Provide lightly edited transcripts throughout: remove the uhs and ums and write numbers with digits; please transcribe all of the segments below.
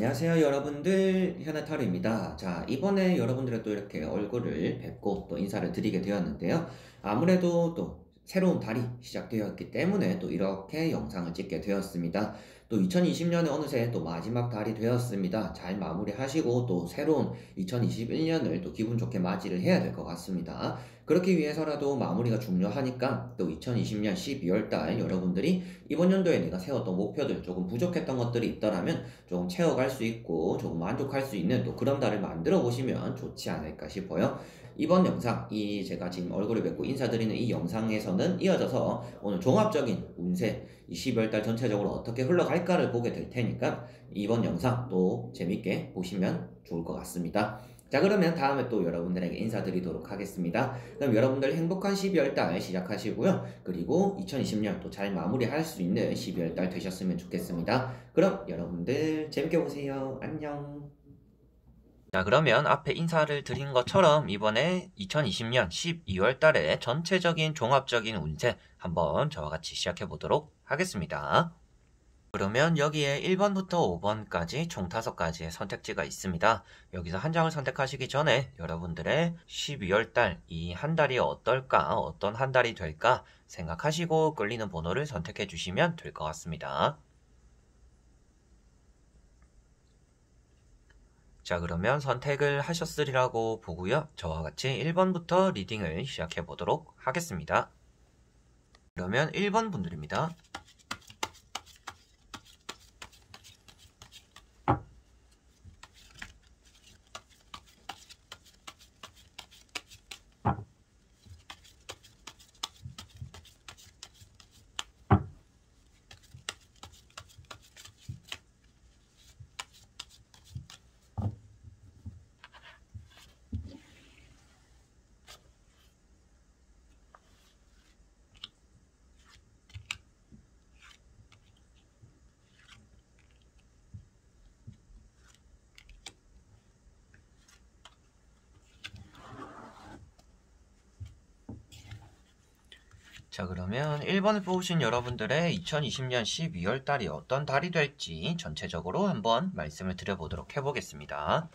안녕하세요, 여러분들. 현아타로입니다. 자, 이번에 여러분들의 또 이렇게 얼굴을 뵙고 또 인사를 드리게 되었는데요. 아무래도 또 새로운 달이 시작되었기 때문에 또 이렇게 영상을 찍게 되었습니다. 또 2020년에 어느새 또 마지막 달이 되었습니다. 잘 마무리하시고 또 새로운 2021년을 또 기분 좋게 맞이를 해야 될 것 같습니다. 그렇기 위해서라도 마무리가 중요하니까 또 2020년 12월 달 여러분들이 이번 연도에 내가 세웠던 목표들 조금 부족했던 것들이 있더라면 조금 채워갈 수 있고 조금 만족할 수 있는 또 그런 달을 만들어 보시면 좋지 않을까 싶어요. 이번 영상, 이 제가 지금 얼굴을 뵙고 인사드리는 이 영상에서는 이어져서 오늘 종합적인 운세, 이 12월 달 전체적으로 어떻게 흘러갈까를 보게 될 테니까 이번 영상 또 재밌게 보시면 좋을 것 같습니다. 자, 그러면 다음에 또 여러분들에게 인사드리도록 하겠습니다. 그럼 여러분들 행복한 12월 달 시작하시고요. 그리고 2020년 또 잘 마무리할 수 있는 12월 달 되셨으면 좋겠습니다. 그럼 여러분들 재밌게 보세요. 안녕. 자, 그러면 앞에 인사를 드린 것처럼 이번에 2020년 12월 달에 전체적인 종합적인 운세 한번 저와 같이 시작해 보도록 하겠습니다. 그러면 여기에 1번부터 5번까지 총 5가지의 선택지가 있습니다. 여기서 한 장을 선택하시기 전에 여러분들의 12월 달, 이 한 달이 어떨까, 어떤 한 달이 될까 생각하시고 끌리는 번호를 선택해 주시면 될 것 같습니다. 자, 그러면 선택을 하셨으리라고 보고요. 저와 같이 1번부터 리딩을 시작해 보도록 하겠습니다. 그러면 1번 분들입니다. 자, 그러면 1번을 뽑으신 여러분들의 2020년 12월 달이 어떤 달이 될지 전체적으로 한번 말씀을 드려보도록 해보겠습니다.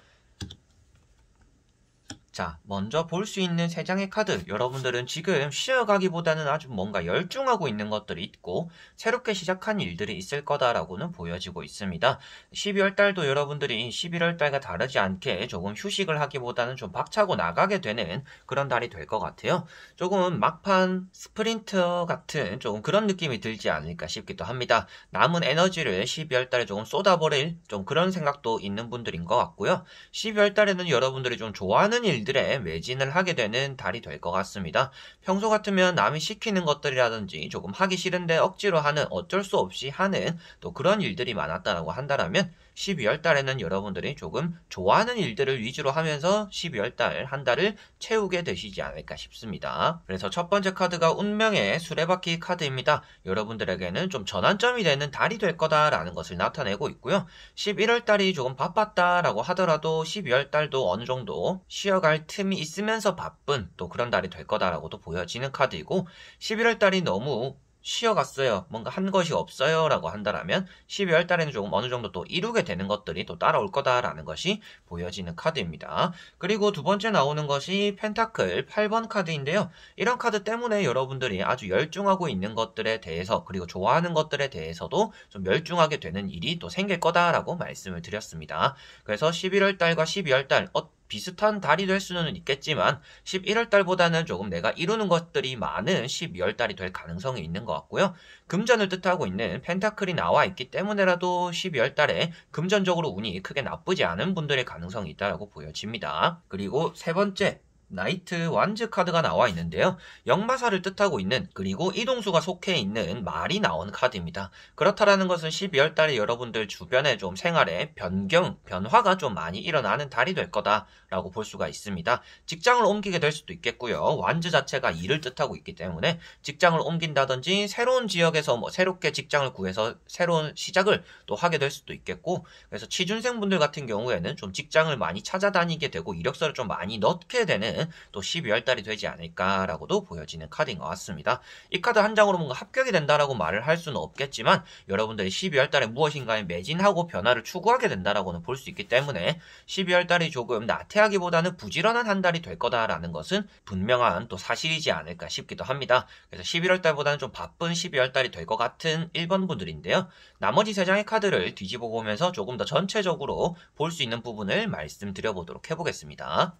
자, 먼저 볼 수 있는 3장의 카드, 여러분들은 지금 쉬어가기보다는 아주 뭔가 열중하고 있는 것들이 있고 새롭게 시작한 일들이 있을 거다라고는 보여지고 있습니다. 12월 달도 여러분들이 11월 달과 다르지 않게 조금 휴식을 하기보다는 좀 박차고 나가게 되는 그런 달이 될 것 같아요. 조금 막판 스프린터 같은 조금 그런 느낌이 들지 않을까 싶기도 합니다. 남은 에너지를 12월 달에 조금 쏟아버릴 좀 그런 생각도 있는 분들인 것 같고요. 12월 달에는 여러분들이 좀 좋아하는 일들에 매진을 하게 되는 달이 될 것 같습니다. 평소 같으면 남이 시키는 것들이라든지 조금 하기 싫은데 억지로 하는 어쩔 수 없이 하는 또 그런 일들이 많았다라고 한다면 12월 달에는 여러분들이 조금 좋아하는 일들을 위주로 하면서 12월 달 한 달을 채우게 되시지 않을까 싶습니다. 그래서 첫 번째 카드가 운명의 수레바퀴 카드입니다. 여러분들에게는 좀 전환점이 되는 달이 될 거다라는 것을 나타내고 있고요. 11월 달이 조금 바빴다라고 하더라도 12월 달도 어느 정도 쉬어갈 틈이 있으면서 바쁜 또 그런 달이 될 거다라고도 보여지는 카드이고 11월 달이 너무 쉬어갔어요. 뭔가 한 것이 없어요. 라고 한다면 12월 달에는 조금 어느 정도 또 이루게 되는 것들이 또 따라올 거다라는 것이 보여지는 카드입니다. 그리고 두 번째 나오는 것이 펜타클 8번 카드인데요. 이런 카드 때문에 여러분들이 아주 열중하고 있는 것들에 대해서 그리고 좋아하는 것들에 대해서도 좀 열중하게 되는 일이 또 생길 거다라고 말씀을 드렸습니다. 그래서 11월 달과 12월 달 비슷한 달이 될 수는 있겠지만 11월 달보다는 조금 내가 이루는 것들이 많은 12월 달이 될 가능성이 있는 것 같고요. 금전을 뜻하고 있는 펜타클이 나와 있기 때문에라도 12월 달에 금전적으로 운이 크게 나쁘지 않은 분들의 가능성이 있다고 보여집니다. 그리고 세 번째, 나이트 완즈 카드가 나와 있는데요. 역마사를 뜻하고 있는 그리고 이동수가 속해 있는 말이 나온 카드입니다. 그렇다라는 것은 12월 달에 여러분들 주변에 좀 생활에 변화가 좀 많이 일어나는 달이 될 거다라고 볼 수가 있습니다. 직장을 옮기게 될 수도 있겠고요. 완즈 자체가 일을 뜻하고 있기 때문에 직장을 옮긴다든지 새로운 지역에서 새롭게 직장을 구해서 새로운 시작을 또 하게 될 수도 있겠고 그래서 취준생분들 같은 경우에는 좀 직장을 많이 찾아다니게 되고 이력서를 좀 많이 넣게 되는 보다는 또 12월 달이 되지 않을까라고도 보여지는 카드인 것 같습니다. 이 카드 한 장으로 뭔가 합격이 된다라고 말을 할 수는 없겠지만 여러분들이 12월 달에 무엇인가에 매진하고 변화를 추구하게 된다라고는 볼 수 있기 때문에 12월 달이 조금 나태하기보다는 부지런한 한 달이 될 거다라는 것은 분명한 또 사실이지 않을까 싶기도 합니다. 그래서 11월 달보다는 좀 바쁜 12월 달이 될 것 같은 1번 분들인데요. 나머지 3장의 카드를 뒤집어 보면서 조금 더 전체적으로 볼 수 있는 부분을 말씀드려 보도록 해보겠습니다.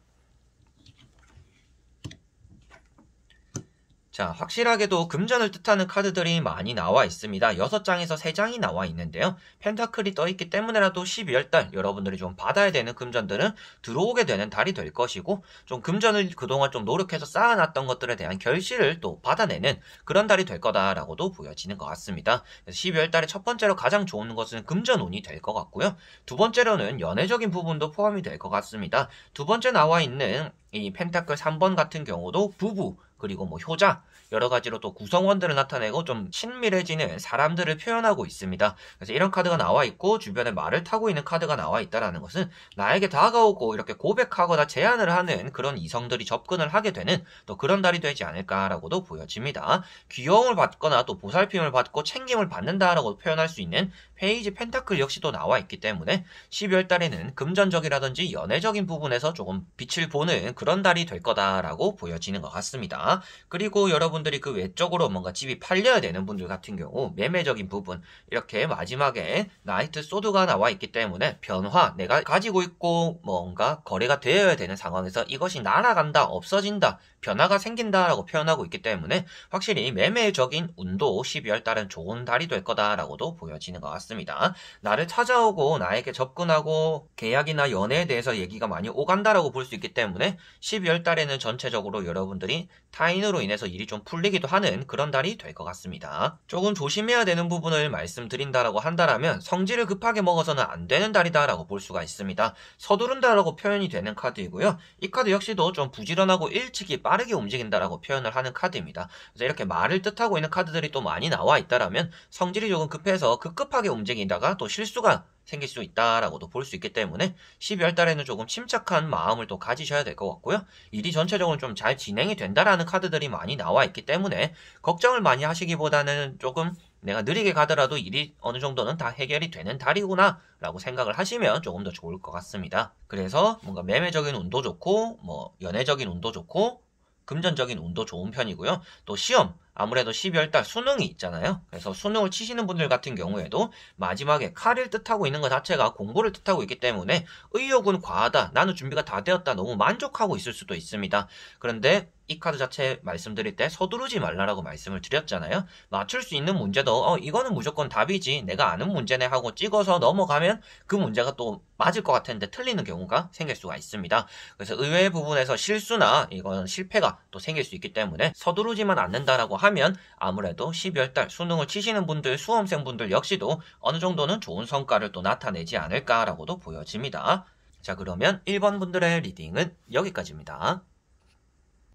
자, 확실하게도 금전을 뜻하는 카드들이 많이 나와 있습니다. 6장에서 3장이 나와 있는데요. 펜타클이 떠있기 때문에라도 12월달 여러분들이 좀 받아야 되는 금전들은 들어오게 되는 달이 될 것이고 좀 금전을 그동안 좀 노력해서 쌓아놨던 것들에 대한 결실을 또 받아내는 그런 달이 될 거다라고도 보여지는 것 같습니다. 그래서 12월달에 첫 번째로 가장 좋은 것은 금전운이 될 것 같고요. 두 번째로는 연애적인 부분도 포함이 될 것 같습니다. 두 번째 나와 있는 이 펜타클 3번 같은 경우도 부부 그리고 뭐 효자 여러 가지로 또 구성원들을 나타내고 좀 친밀해지는 사람들을 표현하고 있습니다. 그래서 이런 카드가 나와 있고 주변에 말을 타고 있는 카드가 나와 있다는 것은 나에게 다가오고 이렇게 고백하거나 제안을 하는 그런 이성들이 접근을 하게 되는 또 그런 달이 되지 않을까라고도 보여집니다. 귀여움을 받거나 또 보살핌을 받고 챙김을 받는다라고 표현할 수 있는 페이지 펜타클 역시도 나와 있기 때문에 12월 달에는 금전적이라든지 연애적인 부분에서 조금 빛을 보는 그런 달이 될 거다라고 보여지는 것 같습니다. 그리고 여러분들이 그 외적으로 뭔가 집이 팔려야 되는 분들 같은 경우 매매적인 부분 이렇게 마지막에 나이트 소드가 나와 있기 때문에 변화 내가 가지고 있고 뭔가 거래가 되어야 되는 상황에서 이것이 날아간다 없어진다 변화가 생긴다라고 표현하고 있기 때문에 확실히 매매적인 운도 12월 달은 좋은 달이 될 거다라고도 보여지는 것 같습니다. 나를 찾아오고 나에게 접근하고 계약이나 연애에 대해서 얘기가 많이 오간다라고 볼 수 있기 때문에 12월 달에는 전체적으로 여러분들이 타인으로 인해서 일이 좀 풀리기도 하는 그런 달이 될 것 같습니다. 조금 조심해야 되는 부분을 말씀드린다라고 한다면 성질을 급하게 먹어서는 안 되는 달이다라고 볼 수가 있습니다. 서두른다라고 표현이 되는 카드이고요. 이 카드 역시도 좀 부지런하고 일찍이 빠르게 움직인다라고 표현을 하는 카드입니다. 그래서 이렇게 말을 뜻하고 있는 카드들이 또 많이 나와 있다라면 성질이 조금 급해서 급급하게 움직이다가 또 실수가 생길 수 있다라고도 볼 수 있기 때문에 12월 달에는 조금 침착한 마음을 또 가지셔야 될 것 같고요. 일이 전체적으로 좀 잘 진행이 된다라는 카드들이 많이 나와 있기 때문에 걱정을 많이 하시기보다는 조금 내가 느리게 가더라도 일이 어느 정도는 다 해결이 되는 달이구나 라고 생각을 하시면 조금 더 좋을 것 같습니다. 그래서 뭔가 매매적인 운도 좋고 뭐 연애적인 운도 좋고 금전적인 운도 좋은 편이고요. 또 시험 아무래도 12월 달 수능이 있잖아요. 그래서 수능을 치시는 분들 같은 경우에도 마지막에 칼을 뜻하고 있는 것 자체가 공부를 뜻하고 있기 때문에 의욕은 과하다. 나는 준비가 다 되었다. 너무 만족하고 있을 수도 있습니다. 그런데 이 카드 자체 말씀드릴 때 서두르지 말라라고 말씀을 드렸잖아요. 맞출 수 있는 문제도 이거는 무조건 답이지 내가 아는 문제네 하고 찍어서 넘어가면 그 문제가 또 맞을 것 같은데 틀리는 경우가 생길 수가 있습니다. 그래서 의외의 부분에서 실수나 이건 실패가 또 생길 수 있기 때문에 서두르지만 않는다라고 하면 아무래도 12월 달 수능을 치시는 분들 수험생분들 역시도 어느 정도는 좋은 성과를 또 나타내지 않을까라고도 보여집니다. 자, 그러면 1번 분들의 리딩은 여기까지입니다.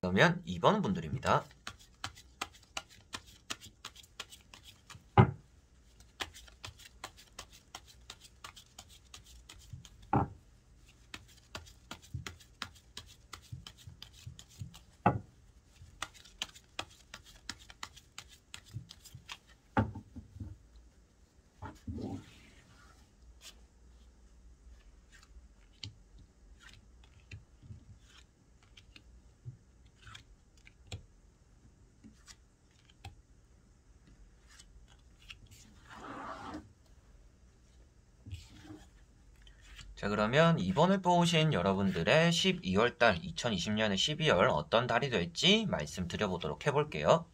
그러면 2번 분들입니다. 자, 그러면 2번을 뽑으신 여러분들의 12월달 2020년의 12월 어떤 달이 될지 말씀드려보도록 해볼게요.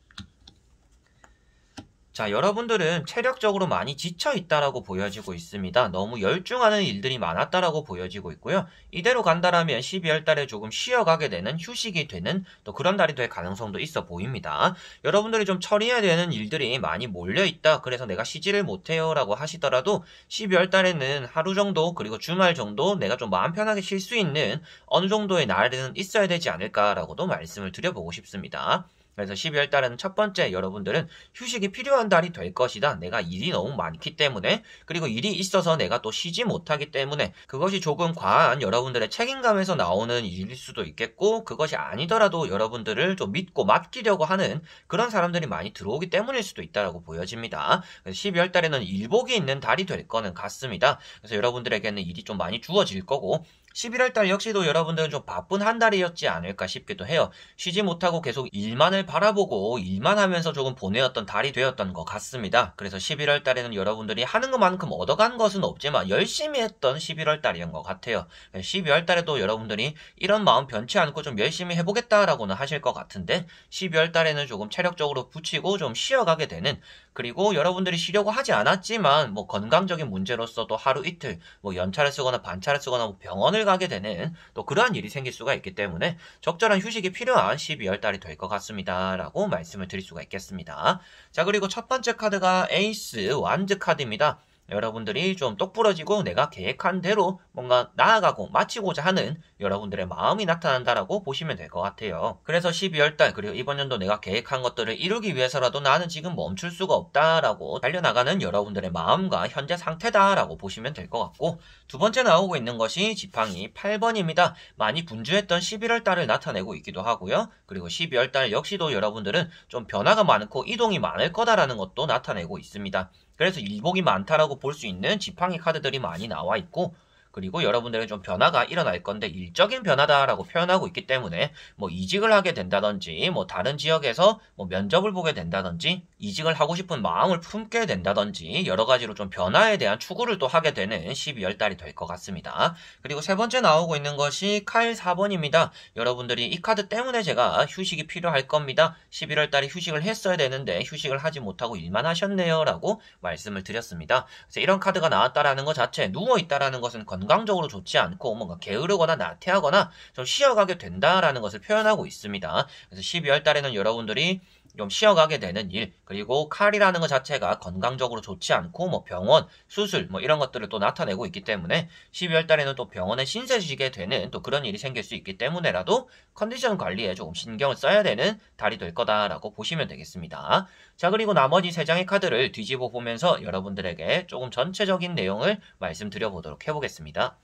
자, 여러분들은 체력적으로 많이 지쳐있다라고 보여지고 있습니다. 너무 열중하는 일들이 많았다라고 보여지고 있고요. 이대로 간다라면 12월 달에 조금 쉬어가게 되는 휴식이 되는 또 그런 달이 될 가능성도 있어 보입니다. 여러분들이 좀 처리해야 되는 일들이 많이 몰려있다. 그래서 내가 쉬지를 못해요 라고 하시더라도 12월 달에는 하루 정도 그리고 주말 정도 내가 좀 마음 편하게 쉴 수 있는 어느 정도의 날은 있어야 되지 않을까라고도 말씀을 드려보고 싶습니다. 그래서 12월 달에는 첫 번째 여러분들은 휴식이 필요한 달이 될 것이다. 내가 일이 너무 많기 때문에 그리고 일이 있어서 내가 또 쉬지 못하기 때문에 그것이 조금 과한 여러분들의 책임감에서 나오는 일일 수도 있겠고 그것이 아니더라도 여러분들을 좀 믿고 맡기려고 하는 그런 사람들이 많이 들어오기 때문일 수도 있다고 보여집니다. 그래서 12월 달에는 일복이 있는 달이 될 거는 같습니다. 그래서 여러분들에게는 일이 좀 많이 주어질 거고 11월 달 역시도 여러분들은 좀 바쁜 한 달이었지 않을까 싶기도 해요. 쉬지 못하고 계속 일만을 바라보고 일만 하면서 조금 보내었던 달이 되었던 것 같습니다. 그래서 11월 달에는 여러분들이 하는 것만큼 얻어간 것은 없지만 열심히 했던 11월 달이었던 것 같아요. 12월 달에도 여러분들이 이런 마음 변치 않고 좀 열심히 해보겠다라고는 하실 것 같은데 12월 달에는 조금 체력적으로 붙이고 좀 쉬어가게 되는 그리고 여러분들이 쉬려고 하지 않았지만 뭐 건강적인 문제로서도 하루 이틀 뭐 연차를 쓰거나 반차를 쓰거나 뭐 병원을 가게 되는 또 그러한 일이 생길 수가 있기 때문에 적절한 휴식이 필요한 12월 달이 될 것 같습니다. 라고 말씀을 드릴 수가 있겠습니다. 자, 그리고 첫 번째 카드가 에이스 완즈 카드입니다. 여러분들이 좀 똑부러지고 내가 계획한 대로 뭔가 나아가고 마치고자 하는 여러분들의 마음이 나타난다라고 보시면 될 것 같아요. 그래서 12월달 그리고 이번 연도 내가 계획한 것들을 이루기 위해서라도 나는 지금 멈출 수가 없다라고 달려나가는 여러분들의 마음과 현재 상태다라고 보시면 될 것 같고 두 번째 나오고 있는 것이 지팡이 8번입니다. 많이 분주했던 11월달을 나타내고 있기도 하고요. 그리고 12월달 역시도 여러분들은 좀 변화가 많고 이동이 많을 거다라는 것도 나타내고 있습니다. 그래서 일복이 많다라고 볼 수 있는 지팡이 카드들이 많이 나와 있고 그리고 여러분들은 좀 변화가 일어날 건데 일적인 변화다라고 표현하고 있기 때문에 뭐 이직을 하게 된다든지 뭐 다른 지역에서 뭐 면접을 보게 된다든지 이직을 하고 싶은 마음을 품게 된다든지 여러 가지로 좀 변화에 대한 추구를 또 하게 되는 12월 달이 될 것 같습니다. 그리고 세 번째 나오고 있는 것이 칼 4번입니다. 여러분들이 이 카드 때문에 제가 휴식이 필요할 겁니다. 11월 달에 휴식을 했어야 되는데 휴식을 하지 못하고 일만 하셨네요 라고 말씀을 드렸습니다. 그래서 이런 카드가 나왔다라는 것 자체 누워있다라는 것은 건강적으로 좋지 않고 뭔가 게으르거나 나태하거나 좀 쉬어가게 된다라는 것을 표현하고 있습니다. 그래서 12월 달에는 여러분들이 좀 쉬어가게 되는 일 그리고 칼이라는 것 자체가 건강적으로 좋지 않고 뭐 병원, 수술 뭐 이런 것들을 또 나타내고 있기 때문에 12월 달에는 또 병원에 신세지게 되는 또 그런 일이 생길 수 있기 때문에라도 컨디션 관리에 조금 신경을 써야 되는 달이 될 거다라고 보시면 되겠습니다. 자, 그리고 나머지 세 장의 카드를 뒤집어 보면서 여러분들에게 조금 전체적인 내용을 말씀드려 보도록 해보겠습니다.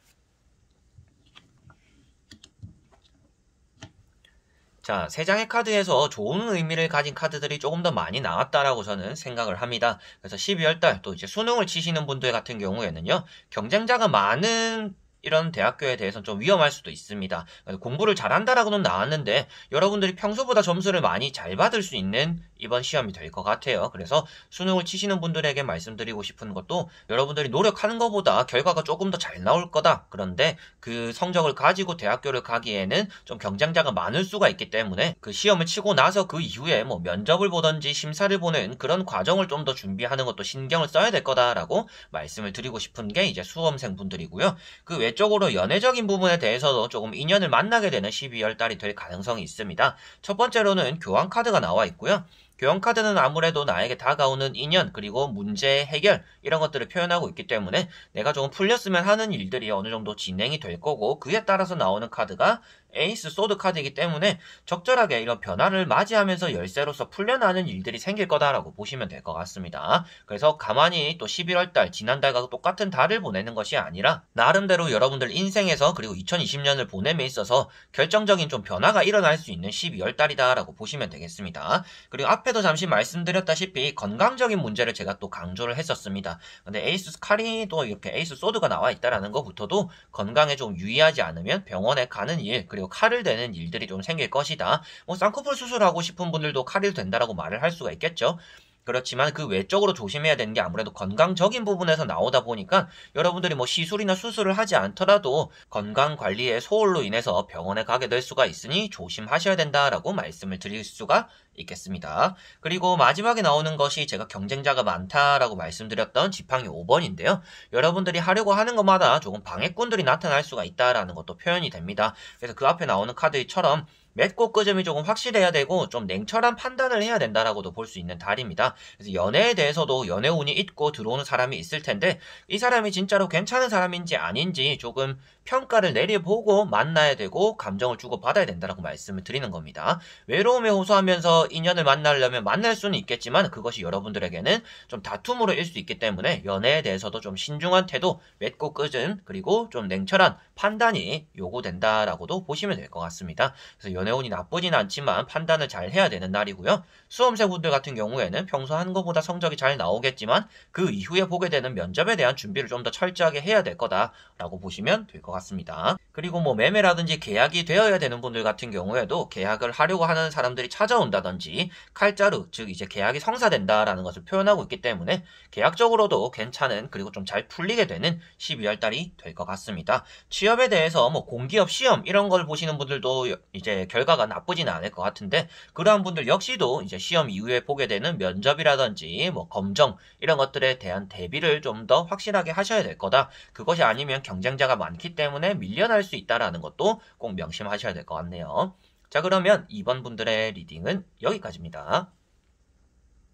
자, 세 장의 카드에서 좋은 의미를 가진 카드들이 조금 더 많이 나왔다라고 저는 생각을 합니다. 그래서 12월달 또 이제 수능을 치시는 분들 같은 경우에는요, 경쟁자가 많은 이런 대학교에 대해서는 좀 위험할 수도 있습니다. 공부를 잘한다라고는 나왔는데 여러분들이 평소보다 점수를 많이 잘 받을 수 있는 이번 시험이 될 것 같아요. 그래서 수능을 치시는 분들에게 말씀드리고 싶은 것도 여러분들이 노력하는 것보다 결과가 조금 더 잘 나올 거다. 그런데 그 성적을 가지고 대학교를 가기에는 좀 경쟁자가 많을 수가 있기 때문에 그 시험을 치고 나서 그 이후에 뭐 면접을 보든지 심사를 보는 그런 과정을 좀 더 준비하는 것도 신경을 써야 될 거다라고 말씀을 드리고 싶은 게 이제 수험생 분들이고요. 그 외적으로 연애적인 부분에 대해서도 조금 인연을 만나게 되는 12월 달이 될 가능성이 있습니다. 첫 번째로는 교환 카드가 나와 있고요. 교환 카드는 아무래도 나에게 다가오는 인연 그리고 문제 해결 이런 것들을 표현하고 있기 때문에 내가 조금 풀렸으면 하는 일들이 어느 정도 진행이 될 거고 그에 따라서 나오는 카드가 에이스 소드 카드이기 때문에 적절하게 이런 변화를 맞이하면서 열쇠로서 풀려나는 일들이 생길 거다라고 보시면 될 것 같습니다. 그래서 가만히 또 11월달 지난달과 똑같은 달을 보내는 것이 아니라 나름대로 여러분들 인생에서 그리고 2020년을 보냄에 있어서 결정적인 좀 변화가 일어날 수 있는 12월달이다라고 보시면 되겠습니다. 그리고 앞에도 잠시 말씀드렸다시피 건강적인 문제를 제가 또 강조를 했었습니다. 근데 에이스 칼이 또 이렇게 에이스 소드가 나와 있다라는 것부터도 건강에 좀 유의하지 않으면 병원에 가는 일 그리고 칼을 대는 일들이 좀 생길 것이다. 뭐 쌍꺼풀 수술하고 싶은 분들도 칼이 된다라고 말을 할 수가 있겠죠. 그렇지만 그 외적으로 조심해야 되는 게 아무래도 건강적인 부분에서 나오다 보니까 여러분들이 뭐 시술이나 수술을 하지 않더라도 건강관리의 소홀로 인해서 병원에 가게 될 수가 있으니 조심하셔야 된다라고 말씀을 드릴 수가 있겠습니다. 그리고 마지막에 나오는 것이 제가 경쟁자가 많다라고 말씀드렸던 지팡이 5번인데요. 여러분들이 하려고 하는 것마다 조금 방해꾼들이 나타날 수가 있다라는 것도 표현이 됩니다. 그래서 그 앞에 나오는 카드처럼 맺고 끄점이 조금 확실해야 되고 좀 냉철한 판단을 해야 된다라고도 볼 수 있는 달입니다. 그래서 연애에 대해서도 연애운이 있고 들어오는 사람이 있을 텐데 이 사람이 진짜로 괜찮은 사람인지 아닌지 조금 평가를 내려보고 만나야 되고 감정을 주고받아야 된다라고 말씀을 드리는 겁니다. 외로움에 호소하면서 인연을 만나려면 만날 수는 있겠지만 그것이 여러분들에게는 좀 다툼으로 일 수 있기 때문에 연애에 대해서도 좀 신중한 태도, 맺고 끄은 그리고 좀 냉철한 판단이 요구된다라고도 보시면 될 것 같습니다. 그래서 연애운이 나쁘진 않지만 판단을 잘 해야 되는 날이고요. 수험생분들 같은 경우에는 평소 한 것보다 성적이 잘 나오겠지만 그 이후에 보게 되는 면접에 대한 준비를 좀 더 철저하게 해야 될 거다라고 보시면 될 것 같습니다. 그리고 뭐 매매라든지 계약이 되어야 되는 분들 같은 경우에도 계약을 하려고 하는 사람들이 찾아온다든지 칼자루, 즉 이제 계약이 성사된다라는 것을 표현하고 있기 때문에 계약적으로도 괜찮은 그리고 좀 잘 풀리게 되는 12월 달이 될 것 같습니다. 취업에 대해서 뭐 공기업 시험 이런 걸 보시는 분들도 이제 결과가 나쁘지는 않을 것 같은데 그러한 분들 역시도 이제 시험 이후에 보게 되는 면접이라든지 뭐 검정 이런 것들에 대한 대비를 좀 더 확실하게 하셔야 될 거다. 그것이 아니면 경쟁자가 많기 때문에 밀려날 수 있다라는 것도 꼭 명심하셔야 될 것 같네요. 자, 그러면 2번 분들의 리딩은 여기까지입니다.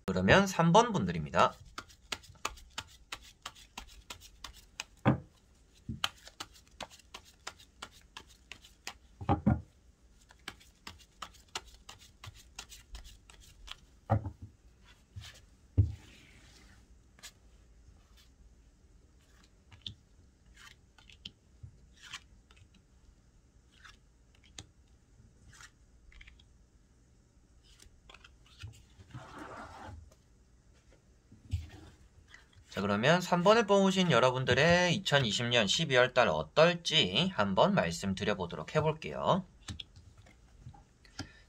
그러면 3번 분들입니다. 자, 그러면 3번을 뽑으신 여러분들의 2020년 12월 달 어떨지 한번 말씀드려보도록 해볼게요.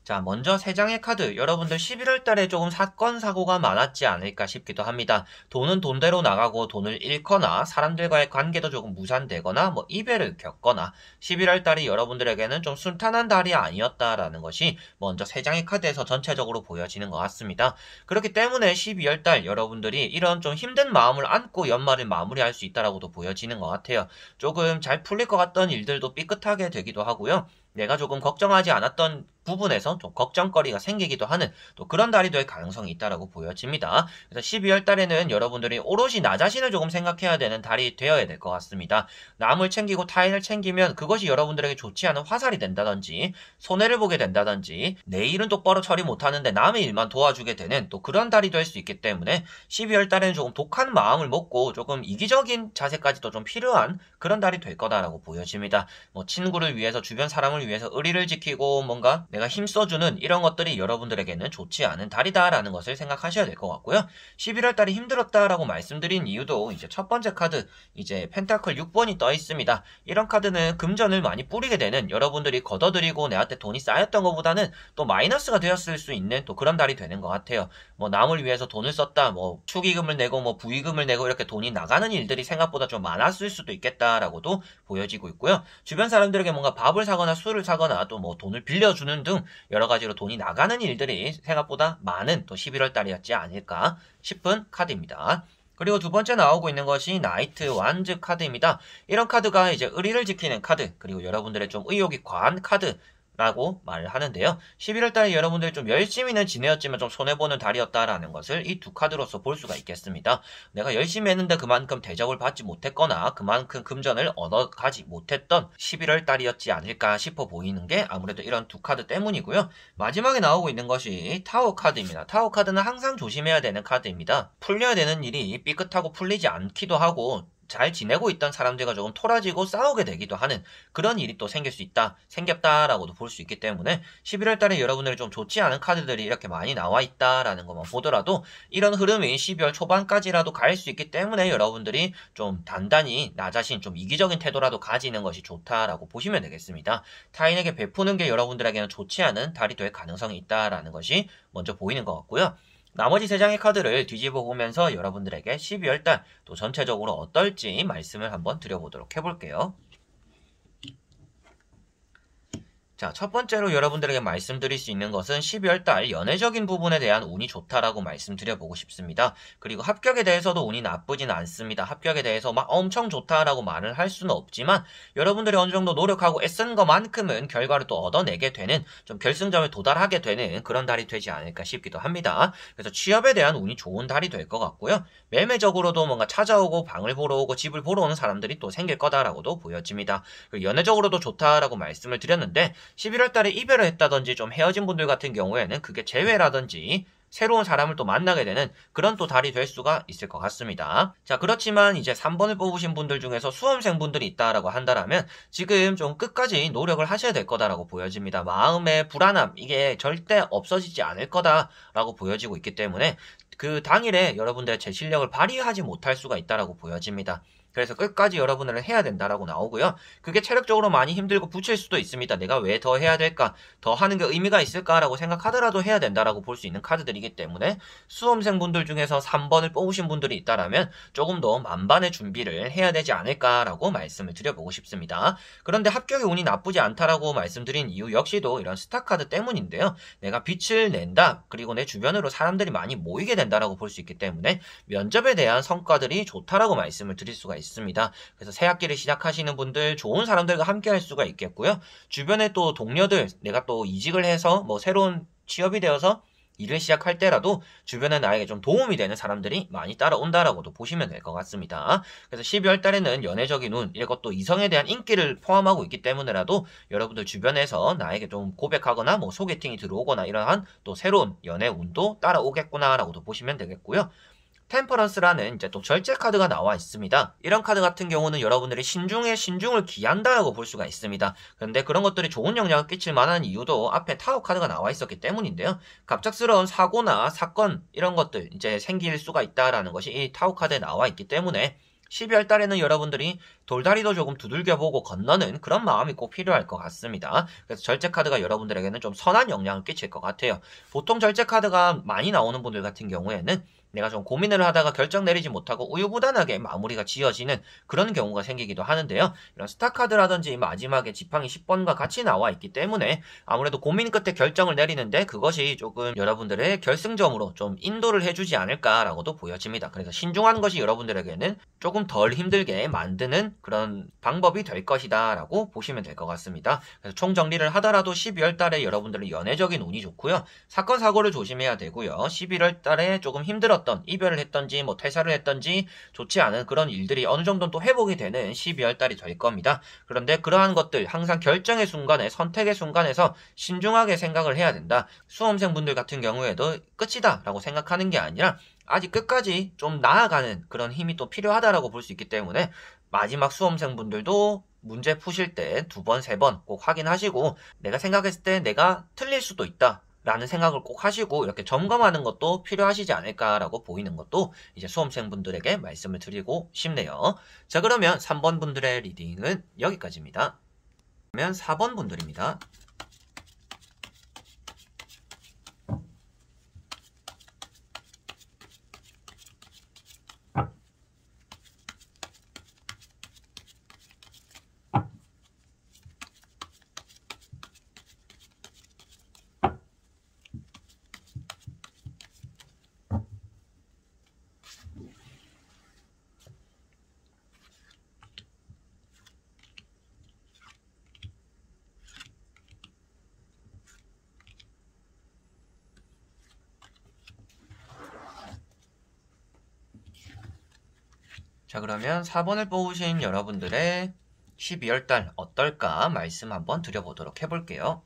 자, 먼저 3장의 카드, 여러분들 11월 달에 조금 사건, 사고가 많았지 않을까 싶기도 합니다. 돈은 돈대로 나가고 돈을 잃거나 사람들과의 관계도 조금 무산되거나 뭐 이별을 겪거나 11월 달이 여러분들에게는 좀 순탄한 달이 아니었다라는 것이 먼저 3장의 카드에서 전체적으로 보여지는 것 같습니다. 그렇기 때문에 12월 달 여러분들이 이런 좀 힘든 마음을 안고 연말을 마무리할 수 있다라고도 보여지는 것 같아요. 조금 잘 풀릴 것 같던 일들도 삐끗하게 되기도 하고요. 내가 조금 걱정하지 않았던 부분에서 좀 걱정거리가 생기기도 하는 또 그런 달이 될 가능성이 있다라고 보여집니다. 그래서 12월 달에는 여러분들이 오롯이 나 자신을 조금 생각해야 되는 달이 되어야 될 것 같습니다. 남을 챙기고 타인을 챙기면 그것이 여러분들에게 좋지 않은 화살이 된다든지 손해를 보게 된다든지 내 일은 똑바로 처리 못하는데 남의 일만 도와주게 되는 또 그런 달이 될 수 있기 때문에 12월 달에는 조금 독한 마음을 먹고 조금 이기적인 자세까지도 좀 필요한 그런 달이 될 거다라고 보여집니다. 뭐 친구를 위해서 주변 사람을 위해서 의리를 지키고 뭔가 내가 힘써주는 이런 것들이 여러분들에게는 좋지 않은 달이다라는 것을 생각하셔야 될 것 같고요. 11월 달이 힘들었다라고 말씀드린 이유도 이제 첫 번째 카드 이제 펜타클 6번이 떠 있습니다. 이런 카드는 금전을 많이 뿌리게 되는 여러분들이 걷어들이고 내한테 돈이 쌓였던 것보다는 또 마이너스가 되었을 수 있는 또 그런 달이 되는 것 같아요. 뭐 남을 위해서 돈을 썼다, 뭐 축의금을 내고 뭐 부의금을 내고 이렇게 돈이 나가는 일들이 생각보다 좀 많았을 수도 있겠다라고도 보여지고 있고요. 주변 사람들에게 뭔가 밥을 사거나 술을 사거나 또 뭐 돈을 빌려주는 등 여러 가지로 돈이 나가는 일들이 생각보다 많은 또 11월 달이었지 않을까 싶은 카드입니다. 그리고 두 번째 나오고 있는 것이 나이트 완즈 카드입니다. 이런 카드가 이제 의리를 지키는 카드, 그리고 여러분들의 좀 의욕이 과한 카드 라고 말을 하는데요. 11월 달에 여러분들이 좀 열심히는 지내었지만 좀 손해보는 달이었다라는 것을 이 두 카드로서 볼 수가 있겠습니다. 내가 열심히 했는데 그만큼 대접을 받지 못했거나 그만큼 금전을 얻어가지 못했던 11월 달이었지 않을까 싶어 보이는 게 아무래도 이런 두 카드 때문이고요. 마지막에 나오고 있는 것이 타워 카드입니다. 타워 카드는 항상 조심해야 되는 카드입니다. 풀려야 되는 일이 삐끗하고 풀리지 않기도 하고 잘 지내고 있던 사람들과 조금 토라지고 싸우게 되기도 하는 그런 일이 또 생길 수 있다, 생겼다라고도 볼 수 있기 때문에 11월 달에 여러분들이 좀 좋지 않은 카드들이 이렇게 많이 나와 있다라는 것만 보더라도 이런 흐름이 12월 초반까지라도 갈 수 있기 때문에 여러분들이 좀 단단히 나 자신 좀 이기적인 태도라도 가지는 것이 좋다라고 보시면 되겠습니다. 타인에게 베푸는 게 여러분들에게는 좋지 않은 달이 될 가능성이 있다라는 것이 먼저 보이는 것 같고요. 나머지 3장의 카드를 뒤집어 보면서 여러분들에게 12월 달 또 전체적으로 어떨지 말씀을 한번 드려보도록 해볼게요. 자, 첫 번째로 여러분들에게 말씀드릴 수 있는 것은 12월 달 연애적인 부분에 대한 운이 좋다라고 말씀드려보고 싶습니다. 그리고 합격에 대해서도 운이 나쁘진 않습니다. 합격에 대해서 막 엄청 좋다라고 말을 할 수는 없지만 여러분들이 어느 정도 노력하고 애쓴 것만큼은 결과를 또 얻어내게 되는, 좀 결승점에 도달하게 되는 그런 달이 되지 않을까 싶기도 합니다. 그래서 취업에 대한 운이 좋은 달이 될 것 같고요. 매매적으로도 뭔가 찾아오고 방을 보러 오고 집을 보러 오는 사람들이 또 생길 거다라고도 보여집니다. 그리고 연애적으로도 좋다라고 말씀을 드렸는데 11월 달에 이별을 했다든지 좀 헤어진 분들 같은 경우에는 그게 재회라든지 새로운 사람을 또 만나게 되는 그런 또 달이 될 수가 있을 것 같습니다. 자, 그렇지만 이제 3번을 뽑으신 분들 중에서 수험생 분들이 있다라고 한다라면 지금 좀 끝까지 노력을 하셔야 될 거다라고 보여집니다. 마음의 불안함, 이게 절대 없어지지 않을 거다라고 보여지고 있기 때문에 그 당일에 여러분들의 제 실력을 발휘하지 못할 수가 있다라고 보여집니다. 그래서 끝까지 여러분들은 해야 된다라고 나오고요. 그게 체력적으로 많이 힘들고 부칠 수도 있습니다. 내가 왜 더 해야 될까? 더 하는 게 의미가 있을까라고 생각하더라도 해야 된다라고 볼 수 있는 카드들이기 때문에 수험생분들 중에서 3번을 뽑으신 분들이 있다라면 조금 더 만반의 준비를 해야 되지 않을까라고 말씀을 드려보고 싶습니다. 그런데 합격의 운이 나쁘지 않다라고 말씀드린 이유 역시도 이런 스타카드 때문인데요. 내가 빛을 낸다, 그리고 내 주변으로 사람들이 많이 모이게 된다라고 볼 수 있기 때문에 면접에 대한 성과들이 좋다라고 말씀을 드릴 수가 있습니다. 그래서 새 학기를 시작하시는 분들 좋은 사람들과 함께 할 수가 있겠고요. 주변에 또 동료들, 내가 또 이직을 해서 뭐 새로운 취업이 되어서 일을 시작할 때라도 주변에 나에게 좀 도움이 되는 사람들이 많이 따라온다라고도 보시면 될 것 같습니다. 그래서 12월 달에는 연애적인 운, 이것도 이성에 대한 인기를 포함하고 있기 때문에라도 여러분들 주변에서 나에게 좀 고백하거나 뭐 소개팅이 들어오거나 이러한 또 새로운 연애 운도 따라오겠구나라고도 보시면 되겠고요. 템퍼런스라는 이제 또 절제 카드가 나와 있습니다. 이런 카드 같은 경우는 여러분들이 신중에 신중을 기한다라고 볼 수가 있습니다. 그런데 그런 것들이 좋은 영향을 끼칠 만한 이유도 앞에 타워 카드가 나와 있었기 때문인데요. 갑작스러운 사고나 사건 이런 것들 이제 생길 수가 있다라는 것이 이 타워 카드에 나와 있기 때문에 12월 달에는 여러분들이 돌다리도 조금 두들겨보고 건너는 그런 마음이 꼭 필요할 것 같습니다. 그래서 절제 카드가 여러분들에게는 좀 선한 영향을 끼칠 것 같아요. 보통 절제 카드가 많이 나오는 분들 같은 경우에는 내가 좀 고민을 하다가 결정 내리지 못하고 우유부단하게 마무리가 지어지는 그런 경우가 생기기도 하는데요. 이런 스타카드라든지 마지막에 지팡이 10번과 같이 나와 있기 때문에 아무래도 고민 끝에 결정을 내리는데 그것이 조금 여러분들의 결승점으로 좀 인도를 해주지 않을까라고도 보여집니다. 그래서 신중한 것이 여러분들에게는 조금 덜 힘들게 만드는 그런 방법이 될 것이다 라고 보시면 될 것 같습니다. 그래서 총정리를 하더라도 12월 달에 여러분들은 연애적인 운이 좋고요. 사건 사고를 조심해야 되고요. 11월 달에 조금 힘들었던 이별을 했던지 뭐 퇴사를 했던지 좋지 않은 그런 일들이 어느 정도는 또 회복이 되는 12월 달이 될 겁니다. 그런데 그러한 것들 항상 결정의 순간에, 선택의 순간에서 신중하게 생각을 해야 된다. 수험생분들 같은 경우에도 끝이다 라고 생각하는 게 아니라 아직 끝까지 좀 나아가는 그런 힘이 또 필요하다라고 볼 수 있기 때문에 마지막 수험생분들도 문제 푸실 때 2번, 3번 꼭 확인하시고 내가 생각했을 때 내가 틀릴 수도 있다 라는 생각을 꼭 하시고 이렇게 점검하는 것도 필요하시지 않을까라고 보이는 것도 이제 수험생분들에게 말씀을 드리고 싶네요. 자, 그러면 3번 분들의 리딩은 여기까지입니다. 그러면 4번 분들입니다. 자, 그러면 4번을 뽑으신 여러분들의 12월달 어떨까 말씀 한번 드려보도록 해볼게요.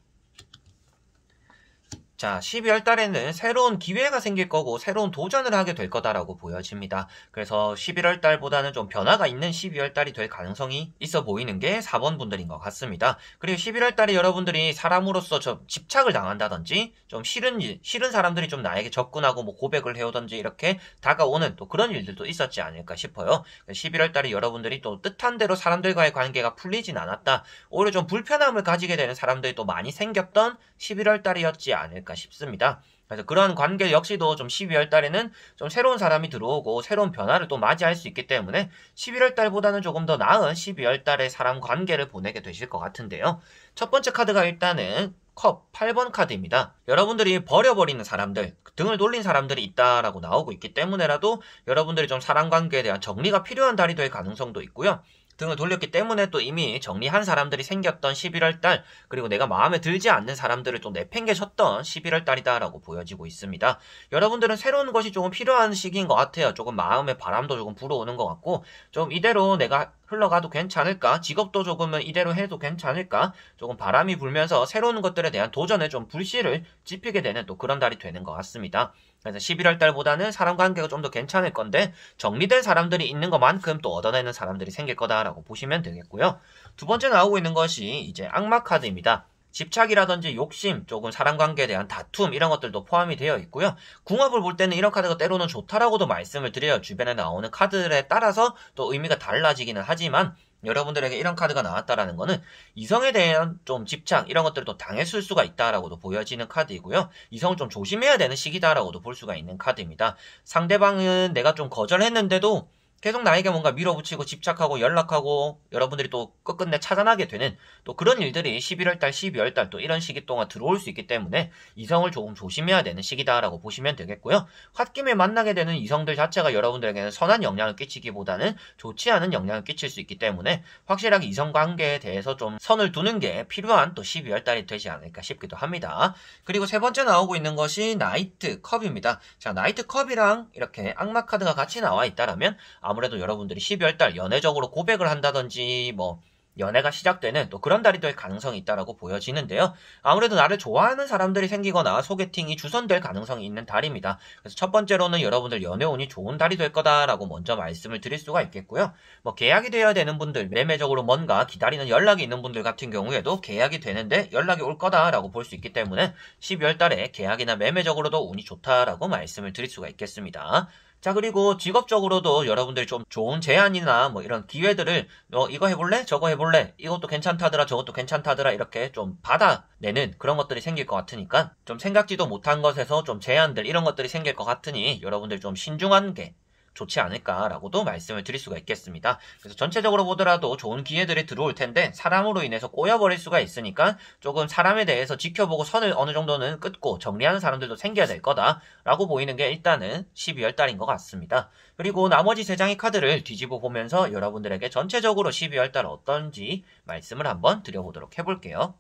자, 12월 달에는 새로운 기회가 생길 거고 새로운 도전을 하게 될 거다라고 보여집니다. 그래서 11월 달보다는 좀 변화가 있는 12월 달이 될 가능성이 있어 보이는 게 4번 분들인 것 같습니다. 그리고 11월 달에 여러분들이 사람으로서 좀 집착을 당한다든지 좀 싫은 사람들이 좀 나에게 접근하고 뭐 고백을 해오든지 이렇게 다가오는 또 그런 일들도 있었지 않을까 싶어요. 11월 달에 여러분들이 또 뜻한 대로 사람들과의 관계가 풀리진 않았다. 오히려 좀 불편함을 가지게 되는 사람들이 또 많이 생겼던 11월 달이었지 않을까 싶습니다. 그래서 그런 관계 역시도 좀 12월 달에는 좀 새로운 사람이 들어오고 새로운 변화를 또 맞이할 수 있기 때문에 11월 달보다는 조금 더 나은 12월 달에 사람 관계를 보내게 되실 것 같은데요. 첫 번째 카드가 일단은 컵 8번 카드입니다. 여러분들이 버려버리는 사람들, 등을 돌린 사람들이 있다라고 나오고 있기 때문에라도 여러분들이 좀 사람 관계에 대한 정리가 필요한 달이 될 가능성도 있고요. 등을 돌렸기 때문에 또 이미 정리한 사람들이 생겼던 11월 달, 그리고 내가 마음에 들지 않는 사람들을 또 내팽개쳤던 11월 달이다라고 보여지고 있습니다. 여러분들은 새로운 것이 조금 필요한 시기인 것 같아요. 조금 마음의 바람도 조금 불어오는 것 같고, 좀 이대로 내가 흘러가도 괜찮을까? 직업도 조금은 이대로 해도 괜찮을까? 조금 바람이 불면서 새로운 것들에 대한 도전에 좀 불씨를 지피게 되는 또 그런 달이 되는 것 같습니다. 그래서 11월 달보다는 사람 관계가 좀 더 괜찮을 건데 정리된 사람들이 있는 것만큼 또 얻어내는 사람들이 생길 거다라고 보시면 되겠고요. 두 번째 나오고 있는 것이 이제 악마 카드입니다. 집착이라든지 욕심, 조금 사람 관계에 대한 다툼 이런 것들도 포함이 되어 있고요. 궁합을 볼 때는 이런 카드가 때로는 좋다라고도 말씀을 드려요. 주변에 나오는 카드들에 따라서 또 의미가 달라지기는 하지만 여러분들에게 이런 카드가 나왔다라는 거는 이성에 대한 좀 집착 이런 것들을 또 당했을 수가 있다라고도 보여지는 카드이고요. 이성을 좀 조심해야 되는 시기다라고도 볼 수가 있는 카드입니다. 상대방은 내가 좀 거절했는데도 계속 나에게 뭔가 밀어붙이고 집착하고 연락하고 여러분들이 또 끝끝내 차단하게 되는 또 그런 일들이 11월달, 12월달 또 이런 시기 동안 들어올 수 있기 때문에 이성을 조금 조심해야 되는 시기다라고 보시면 되겠고요. 홧김에 만나게 되는 이성들 자체가 여러분들에게는 선한 영향을 끼치기보다는 좋지 않은 영향을 끼칠 수 있기 때문에 확실하게 이성관계에 대해서 좀 선을 두는 게 필요한 또 12월달이 되지 않을까 싶기도 합니다. 그리고 세 번째 나오고 있는 것이 나이트 컵입니다. 자, 나이트 컵이랑 이렇게 악마 카드가 같이 나와 있다라면 아무래도 여러분들이 12월달 연애적으로 고백을 한다든지 뭐 연애가 시작되는 또 그런 달이 될 가능성이 있다라고 보여지는데요. 아무래도 나를 좋아하는 사람들이 생기거나 소개팅이 주선될 가능성이 있는 달입니다. 그래서 첫 번째로는 여러분들 연애운이 좋은 달이 될 거다라고 먼저 말씀을 드릴 수가 있겠고요. 뭐 계약이 되어야 되는 분들, 매매적으로 뭔가 기다리는 연락이 있는 분들 같은 경우에도 계약이 되는데 연락이 올 거다라고 볼 수 있기 때문에 12월 달에 계약이나 매매적으로도 운이 좋다라고 말씀을 드릴 수가 있겠습니다. 자, 그리고 직업적으로도 여러분들이 좀 좋은 제안이나 뭐 이런 기회들을 이거 해볼래? 저거 해볼래? 이것도 괜찮다더라, 저것도 괜찮다더라 이렇게 좀 받아내는 그런 것들이 생길 것 같으니까 좀 생각지도 못한 것에서 좀 제안들 이런 것들이 생길 것 같으니 여러분들 좀 신중한 게 좋지 않을까라고도 말씀을 드릴 수가 있겠습니다. 그래서 전체적으로 보더라도 좋은 기회들이 들어올 텐데 사람으로 인해서 꼬여버릴 수가 있으니까 조금 사람에 대해서 지켜보고 선을 어느 정도는 끊고 정리하는 사람들도 생겨야 될 거다라고 보이는 게 일단은 12월 달인 것 같습니다. 그리고 나머지 세 장의 카드를 뒤집어 보면서 여러분들에게 전체적으로 12월 달 어떤지 말씀을 한번 드려보도록 해볼게요.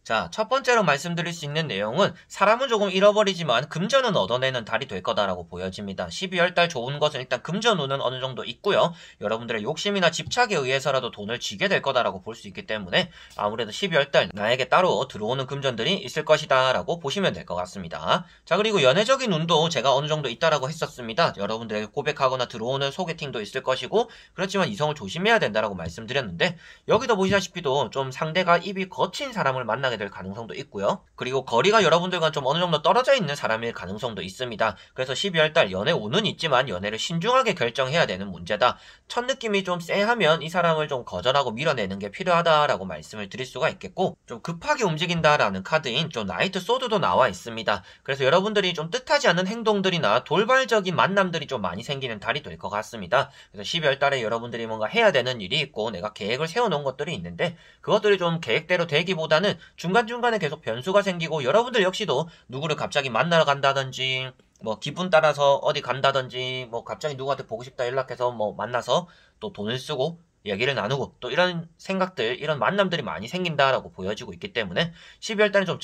자, 첫 번째로 말씀드릴 수 있는 내용은 사람은 조금 잃어버리지만 금전은 얻어내는 달이 될 거다라고 보여집니다. 12월 달 좋은 것은 일단 금전운은 어느 정도 있고요. 여러분들의 욕심이나 집착에 의해서라도 돈을 쥐게 될 거다라고 볼 수 있기 때문에 아무래도 12월 달 나에게 따로 들어오는 금전들이 있을 것이다라고 보시면 될 것 같습니다. 자, 그리고 연애적인 운도 제가 어느 정도 있다라고 했었습니다. 여러분들에게 고백하거나 들어오는 소개팅도 있을 것이고 그렇지만 이성을 조심해야 된다라고 말씀드렸는데 여기도 보시다시피도 좀 상대가 입이 거친 사람을 만나게 될 가능성도 있고요. 그리고 거리가 여러분들과 좀 어느 정도 떨어져 있는 사람일 가능성도 있습니다. 그래서 12월달 연애 운은 있지만 연애를 신중하게 결정해야 되는 문제다. 첫 느낌이 좀 쎄하면 이 사람을 좀 거절하고 밀어내는 게 필요하다라고 말씀을 드릴 수가 있겠고 좀 급하게 움직인다라는 카드인 좀 나이트 소드도 나와 있습니다. 그래서 여러분들이 좀 뜻하지 않은 행동들이나 돌발적인 만남들이 좀 많이 생기는 달이 될 것 같습니다. 그래서 12월달에 여러분들이 뭔가 해야 되는 일이 있고 내가 계획을 세워놓은 것들이 있는데 그것들이 좀 계획대로 되기보다는 중간중간에 계속 변수가 생기고 여러분들 역시도 누구를 갑자기 만나러 간다든지 뭐 기분 따라서 어디 간다든지 뭐 갑자기 누구한테 보고 싶다 연락해서 뭐 만나서 또 돈을 쓰고 얘기를 나누고 또 이런 생각들 이런 만남들이 많이 생긴다라고 보여지고 있기 때문에 12월 달은 좀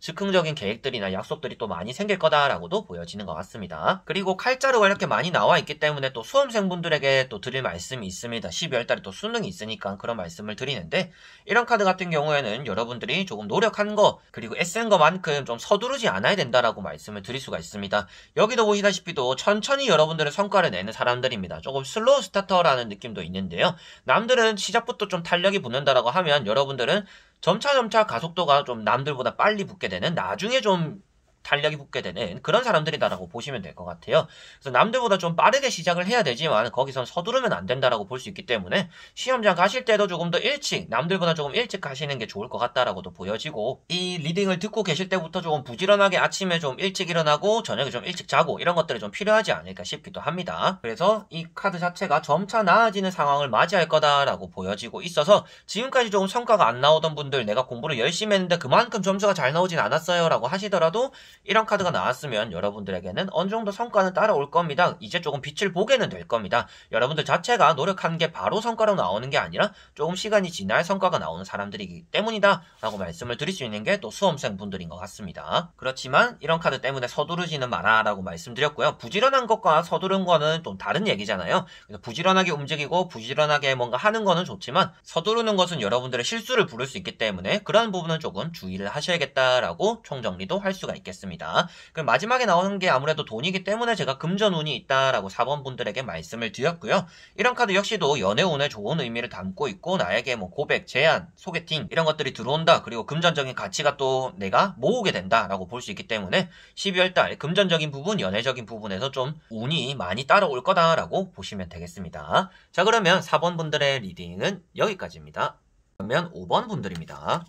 즉흥적인 계획들이나 약속들이 또 많이 생길 거다라고도 보여지는 것 같습니다. 그리고 칼자루가 이렇게 많이 나와 있기 때문에 또 수험생분들에게 또 드릴 말씀이 있습니다. 12월 달에 또 수능이 있으니까 그런 말씀을 드리는데 이런 카드 같은 경우에는 여러분들이 조금 노력한 거 그리고 애쓴 것만큼 좀 서두르지 않아야 된다라고 말씀을 드릴 수가 있습니다. 여기도 보시다시피도 천천히 여러분들의 성과를 내는 사람들입니다. 조금 슬로우 스타터라는 느낌도 있는데요. 남들은 시작부터 좀 탄력이 붙는다라고 하면 여러분들은 점차 가속도가 좀 남들보다 빨리 붙게 되는 나중에 좀 탄력이 붙게 되는 그런 사람들이다라고 보시면 될 것 같아요. 그래서 남들보다 좀 빠르게 시작을 해야 되지만 거기선 서두르면 안 된다라고 볼 수 있기 때문에 시험장 가실 때도 조금 더 일찍, 남들보다 조금 일찍 가시는 게 좋을 것 같다라고도 보여지고, 이 리딩을 듣고 계실 때부터 조금 부지런하게 아침에 좀 일찍 일어나고 저녁에 좀 일찍 자고 이런 것들이 좀 필요하지 않을까 싶기도 합니다. 그래서 이 카드 자체가 점차 나아지는 상황을 맞이할 거다라고 보여지고 있어서 지금까지 조금 성과가 안 나오던 분들, 내가 공부를 열심히 했는데 그만큼 점수가 잘 나오진 않았어요 라고 하시더라도 이런 카드가 나왔으면 여러분들에게는 어느 정도 성과는 따라올 겁니다. 이제 조금 빛을 보게는 될 겁니다. 여러분들 자체가 노력한 게 바로 성과로 나오는 게 아니라 조금 시간이 지나야 성과가 나오는 사람들이기 때문이다 라고 말씀을 드릴 수 있는 게 또 수험생 분들인 것 같습니다. 그렇지만 이런 카드 때문에 서두르지는 마라 라고 말씀드렸고요. 부지런한 것과 서두른 거는 좀 다른 얘기잖아요. 그래서 부지런하게 움직이고 부지런하게 뭔가 하는 거는 좋지만 서두르는 것은 여러분들의 실수를 부를 수 있기 때문에 그런 부분은 조금 주의를 하셔야겠다라고 총정리도 할 수가 있겠습니다. 그럼 마지막에 나오는 게 아무래도 돈이기 때문에 제가 금전운이 있다라고 4번 분들에게 말씀을 드렸고요. 이런 카드 역시도 연애운에 좋은 의미를 담고 있고, 나에게 뭐 고백, 제안, 소개팅 이런 것들이 들어온다. 그리고 금전적인 가치가 또 내가 모으게 된다라고 볼 수 있기 때문에 12월달 금전적인 부분, 연애적인 부분에서 좀 운이 많이 따라올 거다라고 보시면 되겠습니다. 자, 그러면 4번 분들의 리딩은 여기까지입니다. 그러면 5번 분들입니다.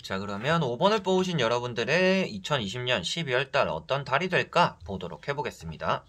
자, 그러면 5번을 뽑으신 여러분들의 2020년 12월달 어떤 달이 될까 보도록 해보겠습니다.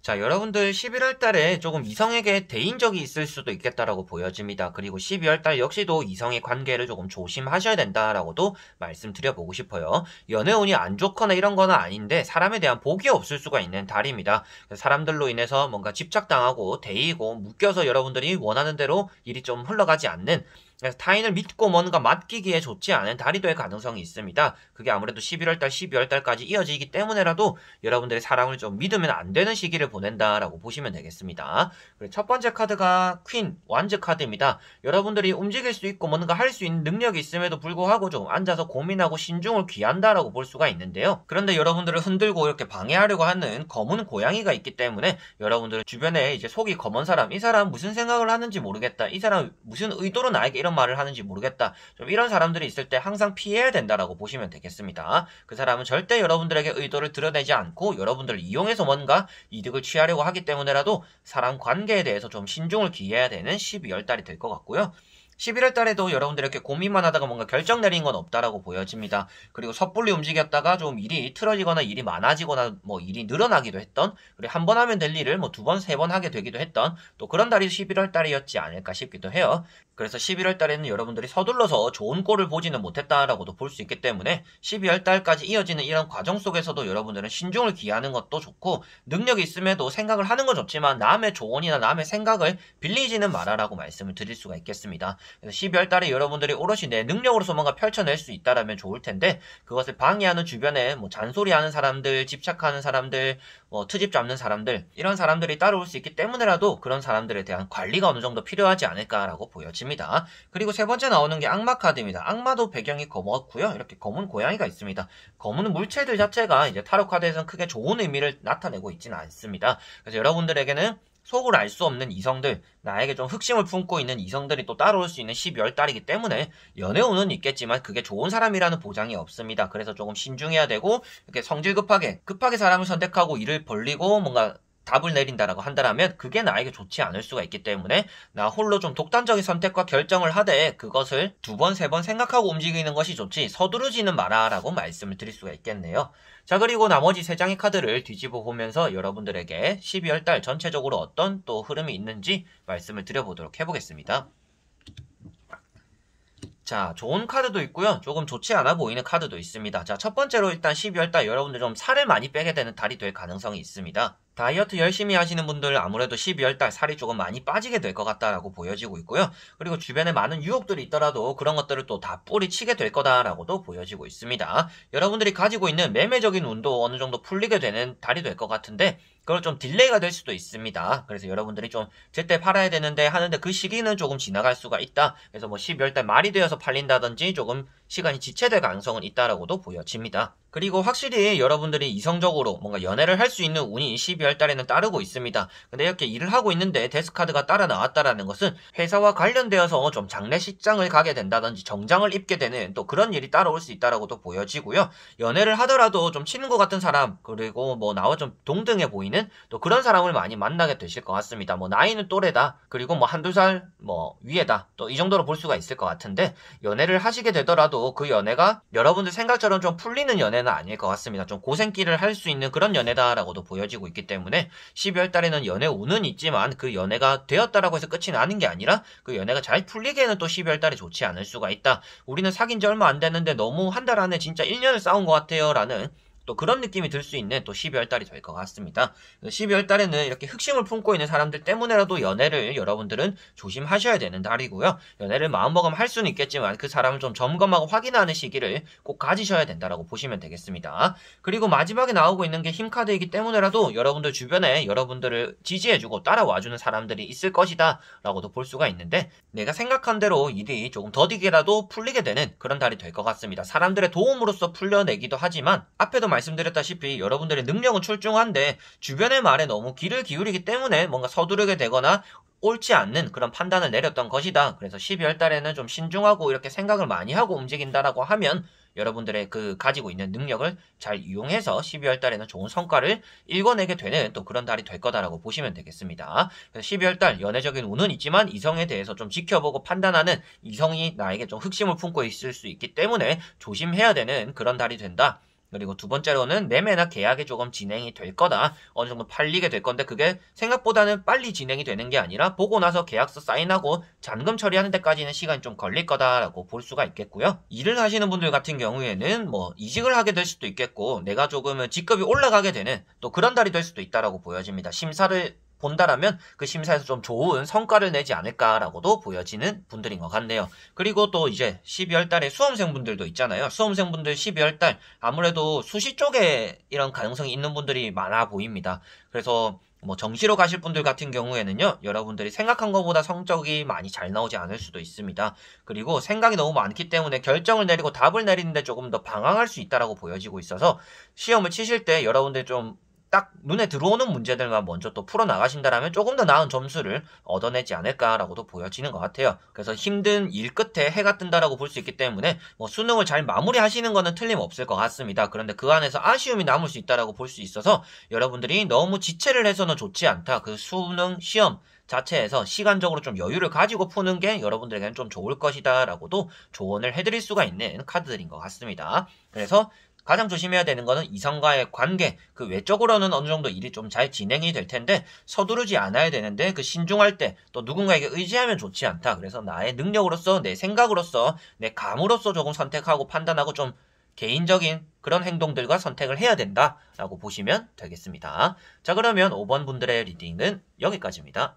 자, 여러분들 11월 달에 조금 이성에게 대인적이 있을 수도 있겠다라고 보여집니다. 그리고 12월 달 역시도 이성의 관계를 조금 조심하셔야 된다라고도 말씀드려보고 싶어요. 연애운이 안 좋거나 이런 건 아닌데 사람에 대한 복이 없을 수가 있는 달입니다. 사람들로 인해서 뭔가 집착당하고 대이고 묶여서 여러분들이 원하는 대로 일이 좀 흘러가지 않는, 그래서 타인을 믿고 뭔가 맡기기에 좋지 않은 달이 될 가능성이 있습니다. 그게 아무래도 11월달, 12월달까지 이어지기 때문에라도 여러분들의 사랑을 좀 믿으면 안 되는 시기를 보낸다라고 보시면 되겠습니다. 그리고 첫 번째 카드가 퀸, 완즈 카드입니다. 여러분들이 움직일 수 있고 뭔가 할 수 있는 능력이 있음에도 불구하고 좀 앉아서 고민하고 신중을 귀한다라고 볼 수가 있는데요. 그런데 여러분들을 흔들고 이렇게 방해하려고 하는 검은 고양이가 있기 때문에 여러분들 주변에 이제 속이 검은 사람, 이 사람 무슨 생각을 하는지 모르겠다, 이 사람 무슨 의도로 나에게 이런 말을 하는지 모르겠다, 좀 이런 사람들이 있을 때 항상 피해야 된다라고 보시면 되겠습니다. 그 사람은 절대 여러분들에게 의도를 드러내지 않고 여러분들을 이용해서 뭔가 이득을 취하려고 하기 때문에라도 사람 관계에 대해서 좀 신중을 기해야 되는 12월 달이 될 것 같고요. 11월 달에도 여러분들 이렇게 고민만 하다가 뭔가 결정 내린 건 없다라고 보여집니다. 그리고 섣불리 움직였다가 좀 일이 틀어지거나 일이 많아지거나 뭐 일이 늘어나기도 했던, 그리고 한 번 하면 될 일을 뭐 두 번, 세 번 하게 되기도 했던 또 그런 달이 11월 달이었지 않을까 싶기도 해요. 그래서 11월 달에는 여러분들이 서둘러서 좋은 꼴을 보지는 못했다라고도 볼 수 있기 때문에 12월 달까지 이어지는 이런 과정 속에서도 여러분들은 신중을 기하는 것도 좋고, 능력이 있음에도 생각을 하는 건 좋지만 남의 조언이나 남의 생각을 빌리지는 마라라고 말씀을 드릴 수가 있겠습니다. 그래서 12월 달에 여러분들이 오롯이 내 능력으로서 뭔가 펼쳐낼 수 있다라면 좋을 텐데, 그것을 방해하는 주변에 뭐 잔소리하는 사람들, 집착하는 사람들, 뭐 트집 잡는 사람들, 이런 사람들이 따라올 수 있기 때문에라도 그런 사람들에 대한 관리가 어느 정도 필요하지 않을까라고 보여집니다. 그리고 세 번째 나오는 게 악마 카드입니다. 악마도 배경이 검었고요. 이렇게 검은 고양이가 있습니다. 검은 물체들 자체가 이제 타로 카드에서는 크게 좋은 의미를 나타내고 있지는 않습니다. 그래서 여러분들에게는 속을 알 수 없는 이성들, 나에게 좀 흑심을 품고 있는 이성들이 또 따라올 수 있는 12월 달이기 때문에 연애운은 있겠지만 그게 좋은 사람이라는 보장이 없습니다. 그래서 조금 신중해야 되고, 이렇게 성질 급하게 사람을 선택하고 일을 벌리고 뭔가 답을 내린다라고 한다면 그게 나에게 좋지 않을 수가 있기 때문에 나 홀로 좀 독단적인 선택과 결정을 하되 그것을 두 번, 세 번 생각하고 움직이는 것이 좋지 서두르지는 마라라고 말씀을 드릴 수가 있겠네요. 자, 그리고 나머지 세 장의 카드를 뒤집어 보면서 여러분들에게 12월 달 전체적으로 어떤 또 흐름이 있는지 말씀을 드려보도록 해보겠습니다. 자, 좋은 카드도 있고요. 조금 좋지 않아 보이는 카드도 있습니다. 자, 첫 번째로 일단 12월달 여러분들 좀 살을 많이 빼게 되는 달이 될 가능성이 있습니다. 다이어트 열심히 하시는 분들 아무래도 12월달 살이 조금 많이 빠지게 될 것 같다라고 보여지고 있고요. 그리고 주변에 많은 유혹들이 있더라도 그런 것들을 또 다 뿌리치게 될 거다라고도 보여지고 있습니다. 여러분들이 가지고 있는 매매적인 운도 어느 정도 풀리게 되는 달이 될 것 같은데 그걸 좀 딜레이가 될 수도 있습니다. 그래서 여러분들이 좀 제때 팔아야 되는데 하는데 그 시기는 조금 지나갈 수가 있다. 그래서 뭐 12월달 말이 되어서 팔린다든지 조금 시간이 지체될 가능성은 있다라고도 보여집니다. 그리고 확실히 여러분들이 이성적으로 뭔가 연애를 할 수 있는 운이 12월 달에는 따르고 있습니다. 근데 이렇게 일을 하고 있는데 데스카드가 따라 나왔다라는 것은 회사와 관련되어서 좀 장례식장을 가게 된다든지 정장을 입게 되는 또 그런 일이 따라올 수 있다라고도 보여지고요. 연애를 하더라도 좀 친구 같은 사람 그리고 뭐 나와 좀 동등해 보이는 또 그런 사람을 많이 만나게 되실 것 같습니다. 뭐 나이는 또래다. 그리고 뭐 한두 살 뭐 위에다. 또 이 정도로 볼 수가 있을 것 같은데 연애를 하시게 되더라도 그 연애가 여러분들 생각처럼 좀 풀리는 연애는 아닐 것 같습니다. 좀 고생길을 할 수 있는 그런 연애다라고도 보여지고 있기 때문에 12월 달에는 연애 운은 있지만 그 연애가 되었다라고 해서 끝이 나는 게 아니라 그 연애가 잘 풀리기에는 또 12월 달에 좋지 않을 수가 있다. 우리는 사귄 지 얼마 안 됐는데 너무 한 달 안에 진짜 1년을 싸운 것 같아요 라는 또 그런 느낌이 들 수 있는 또 12월 달이 될 것 같습니다. 12월 달에는 이렇게 흑심을 품고 있는 사람들 때문에라도 연애를 여러분들은 조심하셔야 되는 달이고요. 연애를 마음먹으면 할 수는 있겠지만 그 사람을 좀 점검하고 확인하는 시기를 꼭 가지셔야 된다라고 보시면 되겠습니다. 그리고 마지막에 나오고 있는 게 힘카드이기 때문에라도 여러분들 주변에 여러분들을 지지해주고 따라와주는 사람들이 있을 것이다 라고도 볼 수가 있는데 내가 생각한 대로 일이 조금 더디게라도 풀리게 되는 그런 달이 될 것 같습니다. 사람들의 도움으로써 풀려내기도 하지만 앞에도 말씀드렸다시피 여러분들의 능력은 출중한데 주변의 말에 너무 귀를 기울이기 때문에 뭔가 서두르게 되거나 옳지 않는 그런 판단을 내렸던 것이다. 그래서 12월 달에는 좀 신중하고 이렇게 생각을 많이 하고 움직인다라고 하면 여러분들의 그 가지고 있는 능력을 잘 이용해서 12월 달에는 좋은 성과를 읽어내게 되는 또 그런 달이 될 거다라고 보시면 되겠습니다. 그래서 12월 달 연애적인 운은 있지만 이성에 대해서 좀 지켜보고 판단하는 이성이 나에게 좀 흑심을 품고 있을 수 있기 때문에 조심해야 되는 그런 달이 된다. 그리고 두 번째로는 매매나 계약이 조금 진행이 될 거다. 어느 정도 팔리게 될 건데 그게 생각보다는 빨리 진행이 되는 게 아니라 보고 나서 계약서 사인하고 잔금 처리하는 데까지는 시간이 좀 걸릴 거다라고 볼 수가 있겠고요. 일을 하시는 분들 같은 경우에는 뭐 이직을 하게 될 수도 있겠고 내가 조금 직급이 올라가게 되는 또 그런 달이 될 수도 있다라고 보여집니다. 심사를 본다라면 그 심사에서 좀 좋은 성과를 내지 않을까라고도 보여지는 분들인 것 같네요. 그리고 또 이제 12월 달에 수험생분들도 있잖아요. 수험생분들 12월 달 아무래도 수시 쪽에 이런 가능성이 있는 분들이 많아 보입니다. 그래서 뭐 정시로 가실 분들 같은 경우에는요. 여러분들이 생각한 것보다 성적이 많이 잘 나오지 않을 수도 있습니다. 그리고 생각이 너무 많기 때문에 결정을 내리고 답을 내리는데 조금 더 방황할 수 있다라고 보여지고 있어서 시험을 치실 때 여러분들 좀 딱 눈에 들어오는 문제들만 먼저 또 풀어나가신다라면 조금 더 나은 점수를 얻어내지 않을까라고도 보여지는 것 같아요. 그래서 힘든 일 끝에 해가 뜬다라고 볼 수 있기 때문에 뭐 수능을 잘 마무리하시는 거는 틀림없을 것 같습니다. 그런데 그 안에서 아쉬움이 남을 수 있다라고 볼 수 있어서 여러분들이 너무 지체를 해서는 좋지 않다. 그 수능 시험 자체에서 시간적으로 좀 여유를 가지고 푸는 게 여러분들에게는 좀 좋을 것이다 라고도 조언을 해드릴 수가 있는 카드들인 것 같습니다. 그래서 가장 조심해야 되는 거는 이성과의 관계, 그 외적으로는 어느 정도 일이 좀 잘 진행이 될 텐데 서두르지 않아야 되는데 그 신중할 때 또 누군가에게 의지하면 좋지 않다. 그래서 나의 능력으로서 내 생각으로서 내 감으로서 조금 선택하고 판단하고 좀 개인적인 그런 행동들과 선택을 해야 된다라고 보시면 되겠습니다. 자, 그러면 5번 분들의 리딩은 여기까지입니다.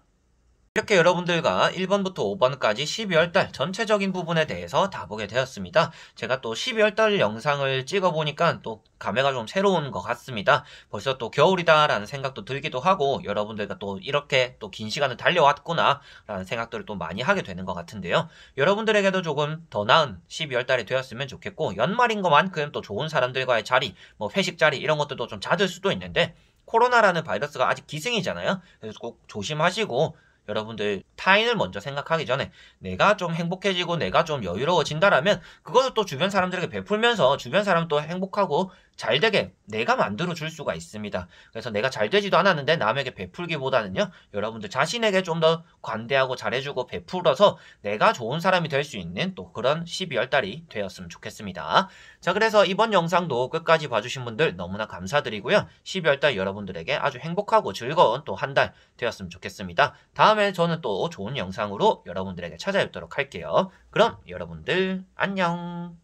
이렇게 여러분들과 1번부터 5번까지 12월달 전체적인 부분에 대해서 다 보게 되었습니다. 제가 또 12월달 영상을 찍어보니까 또 감회가 좀 새로운 것 같습니다. 벌써 또 겨울이다 라는 생각도 들기도 하고 여러분들과 또 이렇게 또 긴 시간을 달려왔구나 라는 생각들을 또 많이 하게 되는 것 같은데요. 여러분들에게도 조금 더 나은 12월달이 되었으면 좋겠고 연말인 것만큼 또 좋은 사람들과의 자리, 뭐 회식 자리 이런 것들도 좀 잦을 수도 있는데 코로나라는 바이러스가 아직 기승이잖아요. 그래서 꼭 조심하시고 여러분들 타인을 먼저 생각하기 전에 내가 좀 행복해지고 내가 좀 여유로워진다라면 그것을 또 주변 사람들에게 베풀면서 주변 사람 또 행복하고 잘 되게 내가 만들어 줄 수가 있습니다. 그래서 내가 잘 되지도 않았는데 남에게 베풀기보다는요, 여러분들 자신에게 좀 더 관대하고 잘해주고 베풀어서 내가 좋은 사람이 될 수 있는 또 그런 12월 달이 되었으면 좋겠습니다. 자, 그래서 이번 영상도 끝까지 봐주신 분들 너무나 감사드리고요. 12월 달 여러분들에게 아주 행복하고 즐거운 또 한 달 되었으면 좋겠습니다. 다음에 저는 또 좋은 영상으로 여러분들에게 찾아뵙도록 할게요. 그럼 여러분들 안녕.